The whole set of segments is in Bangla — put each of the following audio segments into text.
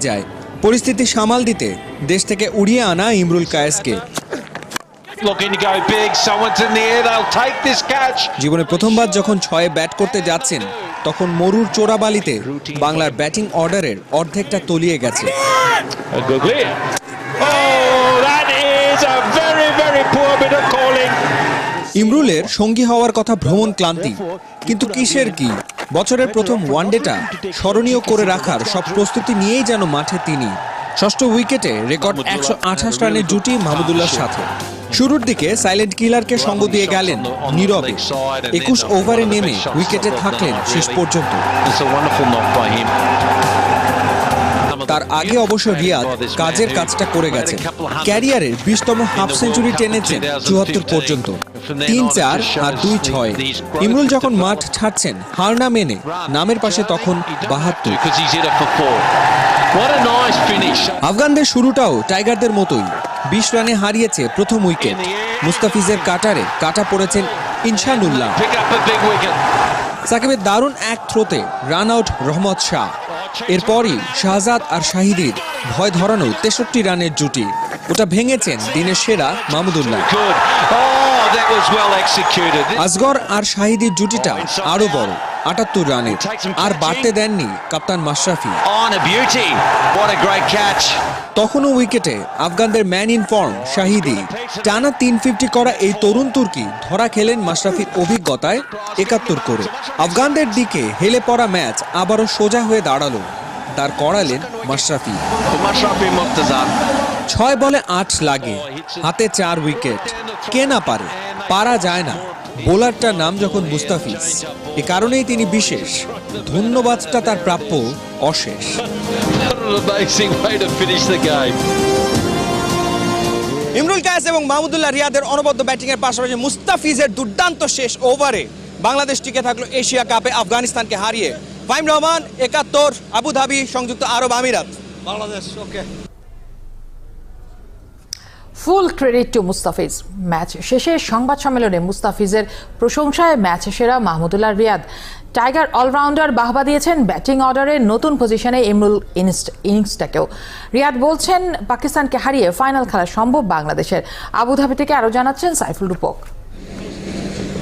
যায় পরিস্থিতি সামাল দিতে দেশ থেকে উড়িয়ে আনা ইমরুল কায়েসকে। জীবনে প্রথমবার যখন 6-এ ব্যাট করতে যাচ্ছেন তখন মরুর চোরাবালিতে বাংলার ব্যাটিং অর্ডারের অর্ধেকটা তলিয়ে গেছে। ইমরুলের সঙ্গী হওয়ার কথা ভ্রমণ ক্লান্তি, কিন্তু কিসের কি, বছরের প্রথম ওয়ানডেটা স্মরণীয় করে রাখার সব প্রস্তুতি নিয়েই যেন মাঠে তিনি। ষষ্ঠ উইকেটে রেকর্ড 128 রানের জুটি মাহমুদুল্লাহর সাথে। শুরুর দিকে সাইলেন্ট কিলারকে সঙ্গ দিয়ে গেলেন নীরবে, 21 ওভারে নেমে উইকেটে থাকলেন শেষ পর্যন্ত। তার আগে অবশ্য রিয়াদ কাজের কাজটা করে গেছেন। ক্যারিয়ারের 20তম হাফ সেঞ্চুরি টেনেছেন 74 পর্যন্ত, 3-4 আর 2-6। ইমরুল যখন মাঠ ছাড়ছেন হার না মেনে, নামের পাশে তখন 72। আফগানদের শুরুটাও টাইগারদের মতোই, 20 রানে হারিয়েছে প্রথম উইকেট। মুস্তাফিজের কাটারে কাটা পড়েছেন ইনশানুল্লাহ। সাকিবের দারুণ এক থ্রোতে রান আউট রহমত শাহ। এরপরই শাহজাদ আর শাহিদের ভয় ধরানো 63 রানের জুটি, ওটা ভেঙেছেন দিনের সেরা মাহমুদুল্লাহ। আসগর আর শাহিদের জুটিটা আরো বড়, 78 রানের, আর বাড়তে দেননি কাপ্তান মাশরাফি। তখনও উইকেটে আফগানদের ম্যান ইন ফর্ম শাহিদি। টানা 350 করা এই তরুণ তুর্কি ধরা খেলেন মাশরাফির অভিজ্ঞতায় 71 করে। আফগানদের দিকে হেলে পড়া ম্যাচ আবারও সোজা হয়ে দাঁড়ালো, তার করালেন মাশরাফি। 6 বলে 8 লাগে, হাতে 4 উইকেট। কে না পারে, পারা যায় না। বোলারটার নাম যখন মুস্তাফিজ, এ কারণেই তিনি বিশেষ। ধন্যবাদটা তার প্রাপ্য অশেষ। ইমরুল কায়েস এবং মাহমুদুল্লাহ রিয়াদের অনবদ্য ব্যাটিংয়ের পাশাপাশি মুস্তাফিজের দুর্দান্ত শেষ ওভারে বাংলাদেশ টিকে থাকলো এশিয়া কাপে আফগানিস্তানকে হারিয়ে। ফাহিম রহমান, 71, আবুধাবি, সংযুক্ত আরব আমিরাত। Bangladesh okay. Full credit to Mustafiz. Match শেষে সংবাদ সম্মেলনে মুস্তাফিজের প্রশংসায় ম্যাচ সেরা মাহমুদুল্লাহ রিয়াদ। টাইগার অলরাউন্ডার বাহবা দিয়েছেন ব্যাটিং অর্ডারে নতুন পজিশনে ইমরুল ইনিংসটাকেও। রিয়াদ বলছেন পাকিস্তানকে হারিয়ে ফাইনাল খেলা সম্ভব বাংলাদেশের। আবুধাবি থেকে আরও জানাচ্ছেন সাইফুল রূপক।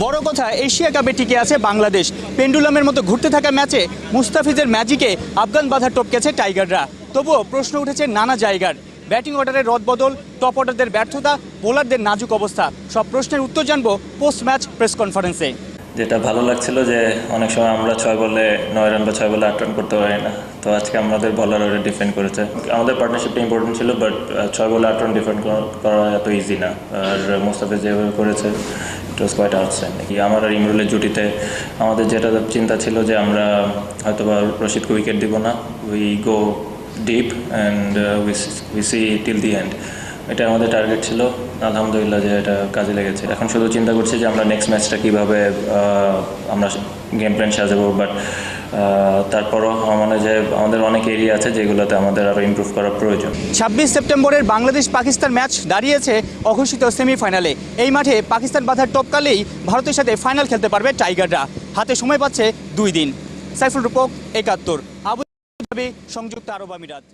বড় কথা, এশিয়া কাপে টিকে আছে বাংলাদেশ। পেন্ডুলামের মতো ঘুরতে থাকা ম্যাচে মুস্তাফিজের ম্যাজিকে আফগান বাধা টপকেছে টাইগাররা। তবুও প্রশ্ন উঠেছে নানা জায়গার। ব্যাটিং অর্ডারের রদবদল, টপ অর্ডারদের ব্যর্থতা, বোলারদের নাজুক অবস্থা, সব প্রশ্নের উত্তর জানবো পোস্ট ম্যাচ প্রেস কনফারেন্সে। যেটা ভালো লাগছিল যে অনেক সময় আমরা 6 বলে 9 রান বা 6 বলে 8 রান করতে পারি না, তো আজকে আমাদের বলার ওরা ডিফেন্ড করেছে। আমাদের পার্টনারশিপটা ইম্পর্টেন্ট ছিল, বাট 6 বলে 8 রান ডিফেন্ড করা এত ইজি না। আর মুস্তাফিজ যেভাবে করেছে ইট ওয়াজ কোয়াইট আউটস্ট্যান্ডিং। আমার আর ইমরুলের জুটিতে আমাদের যেটা চিন্তা ছিল যে আমরা হয়তো বা রশিদকে উইকেট দিব না, we go deep and we see till the end. এটা আমাদের টার্গেট ছিল। আলহামদুলিল্লাহ যে এটা কাজে লেগেছে। এখন শুধু চিন্তা করছি যে আমরা নেক্সট ম্যাচটা কীভাবে আমরা গেম প্ল্যান সাজাবো। বাট তারপরও আমার মনে হয় যে আমাদের অনেক এরিয়া আছে যেগুলোতে আমাদের আরও ইমপ্রুভ করার প্রয়োজন। 26 সেপ্টেম্বরের বাংলাদেশ পাকিস্তান ম্যাচ দাঁড়িয়েছে অঘোষিত সেমিফাইনালে। এই মাঠে পাকিস্তান বাধার টপকালেই ভারতের সাথে ফাইনাল খেলতে পারবে টাইগাররা। হাতে সময় পাচ্ছে 2 দিন। সাইফুল রূপক, 71, আবুধাবি, সংযুক্ত আরব আমিরাত।